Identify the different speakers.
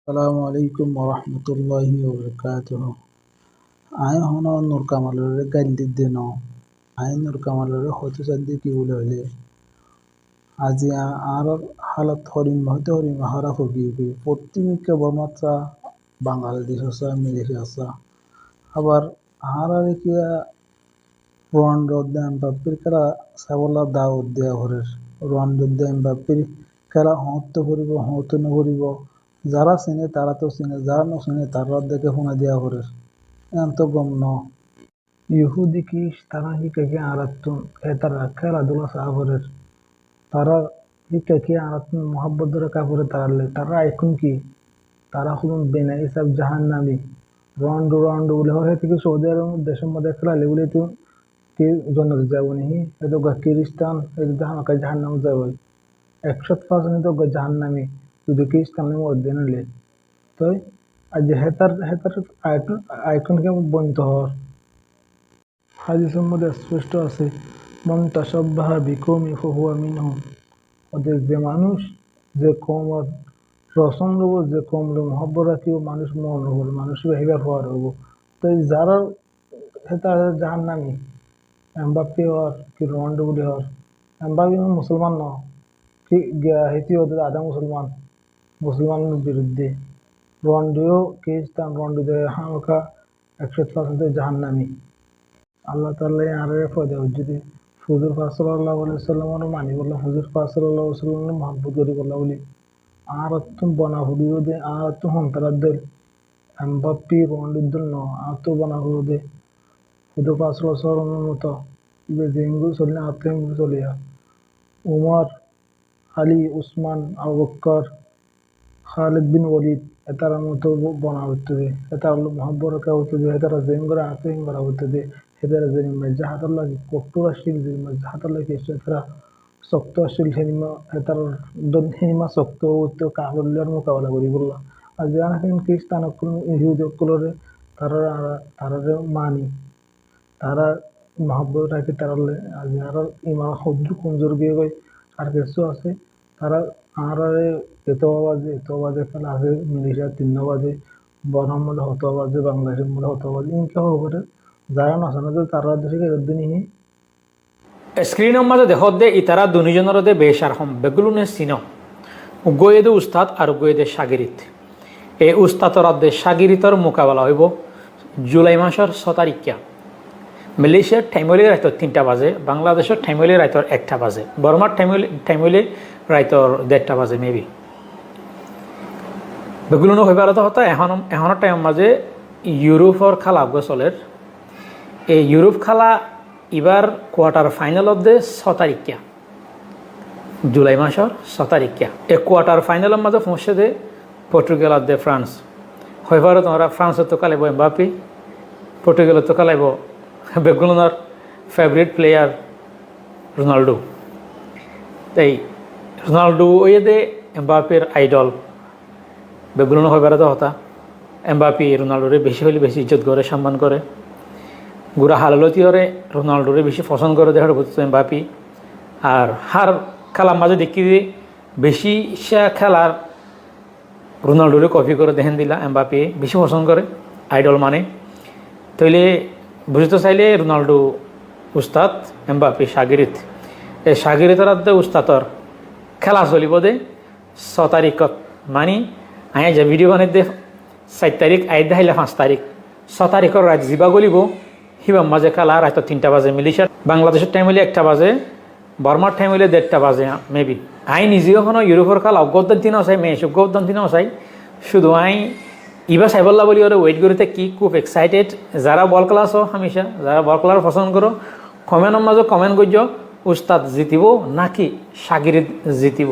Speaker 1: আসসালামু আলাইকুম ওরহমতুল্লাহি ওবরকাতুহু। আয় হন নূর কামালের গাল্লি দেন আয় নূর কামালের হয়তো চাদ্দি কি বলে হলে আজি আর হালত হরিম হারা হবি প্রতিমিকে বমাত্রা বাংলাদেশ আছে মালয়েশিয়া আছে আবার আর কি রোয়ান্ডা এমবাপ্পের খেলা চাবলা দাওয়াত দেওয়া ঘরের রোয়ান্ডা এমবাপ্পের খেলা হতে ফুরিব হতে নফুরিব যারা চিনে তারা তো চিনে যারা নচিনে তারা দেখে শুনে দেওয়া ঘরের এত গম ন ইহুদি কি তারা শিক্ষাকে আরাতুন তারা খেলাধুলা সাগরের তারা শিক্ষাকে আরাতুন মহাব্বত ধরে কাপড়ে তারালে তারা এখন কি তারা হলেন বেনা হিসাব জাহান নামি রন্ডু রন্ডু বলে হয় থেকে সৌদি আরব দেশের মধ্যে খেলালে বলে তো কে জন্নত যাব নি এতো খ্রিস্টান এতো জাহানাকা জাহান নাম যাব 100% তো জাহান নামি যদি খ্রিস্টানের মধ্যে নিলে তো আজ হেতার হেতার আইকন কে বন্ধ হওয়ার হাদিসের মধ্যে স্পষ্ট আছে মন তাসাব্বাহা বিকৌমি ফাহুয়া মিনহুম ওদের যে মানুষ যে কওমের রসম রব যে কওমের মহব্বত রাখিব মানুষ মন হব মানুষ বেহিবার হওয়ার হব তো যারা হেতার জাহান্নামী এমবাপ্পে হওয়ার কি রোনাল্ডো বলে হওয়ার এমবাপ্পে মুসলমান ন কি হেতি ওদের আধা মুসলমানের বিরুদ্ধে রোনাল্ডো খ্রিস্টান রোনাল্ডো হামকা 100% জাহান্নামী আল্লাহ তাআলা আরে ফয়দা যদি হুজুর পাক সাল্লাল্লাহু আলাইহি সাল্লামের মানি বললাম হুজুর পাক সাল্লাল্লাহু আলাইহি সাল্লামের মহব্বত করি বললাম বলি আর তুম বনা হুডিও দে আর তুম হন্তরাদের এমবাপ্পি রোনাল্ডোর ন আর তো বনা হুডিও দে হুজুর পাক সাল্লাল্লাহু আলাইহি সাল্লামের মতো ইবে জেঙ্গু চলে আর তেঙ্গু চলিয়া উমর আলী উসমান আবু বকর খালিদ বিন ওয়ালিদ এতার মতো বনা হইতে এতার মহব্বত রাখা হইতে এতার জেঙ্গরা আছে ইঙ্গরা হইতে এদের যে মেজাহাতুল লাগি কটুরাশীল যে মেজাহাতুল লাগি সেটা শক্ত আসিল হেনিমা এতার দন হেনিমা শক্ত হইতে কাবুলের মোকাবেলা করি বললা আর যারা খ্রিস্টান ইহুদি কুলরে তারা তারা মানি তারা মহব্বত রাখি তারালে আর যারা ইমান হদ্দু কমজোর গিয়ে গই আর কিছু আছে তারা আর এত বাজে খেলা আছে মালয়েশিয়া 3 বাজে বনাম মধ্যে হত বাজে বাংলাদেশের মধ্যে হত বাজে ইনকা হবে যারা নাচানো তারা দেশে দিনই
Speaker 2: স্ক্রিনের মাঝে দেখত দে ইতারা দুজনের দে বেশার হম বেগুলুনে চিন উগয়েদে উস্তাদ আর উগয়েদে সাগিরিত এই উস্তাদর দে সাগিরিতর মোকাবেলা হইব জুলাই মাসের 6 তারিখা মালয়েশিয়ার টাইমলি রাইতর 3টা বাজে বাংলাদেশের টাইমলি রাইতর 1টা বাজে বর্মার টাইমলি রাইতর 1:30টা বাজে মেবি বেগুলুনো হইবার হতা এখনো টাইম মাঝে ইউরোপর খেলা চলের এই ইউরোপ খেলা এবার quarter final of they 6 তারিখা July মাসের 6 তারিখা এই কোয়ার্টার ফাইনালের মাঝে পৌঁছে দে পর্তুগাল আর দে ফ্রান্স হইবার তোমরা ফ্রান্সের তো কালাইব এমবাপ্পে পর্তুগালের তো কালাইব বেগুলোনার ফেভারিট প্লেয়ার রোনাল্ডো তাই রোনাল্ডো ওই দে এমবাপ্পের আইডল বেগুলো হইবার তো হতা এমবাপ্পে রোনাল্ডোরে বেশি হলে বেশি ইজ্জত করে সম্মান করে গুড়া হালালতিওরে রোনাল্ডোরে বেশি পছন্দ করে দেখার বুঝতো এমবাপ্পে আর হার খেলার মাঝে দেখি দিয়ে বেশি খেলার রোনাল্ডোরে কপি করে দেখেন দিলা এমবাপ্পে বেশি পছন্দ করে আইডল মানে তৈলে বুঝতে চাইলে রোনাল্ডো উস্তাদ এমবাপ্পে সাগিরিত এই সাগিরিতর উস্তাদর খেলা চলিব দে 6 তারিখত মানি আয়া যে ভিডিও বানাই দে 4 তারিখ আই দেখাইলে 5 তারিখ 6 তারিখের রাত যা গলিব হিবার মাঝে খেলা রাত 3টা বাজে মালয়েশিয়ার বাংলাদেশের টাইম হলে 1টা বাজে বর্মার টাইম হলে 1:30টা বাজে মেবি আই নিজেও এখনো ইউরোপের খেলা অজ্ঞান দিনও চাই মেয়ে অজ্ঞান দিনও চাই শুধু আই ইবা সাইবল্লা বলি ওরা ওয়েট করতে কি খুব এক্সাইটেড যারা বল ক্লাস হামেশা যারা বল ক্লাস পছন্দ করো কমেন্টের মাঝে কমেন্ট করছ উস্তাদ জিতিব নাকি সাগিরিত জিতিব।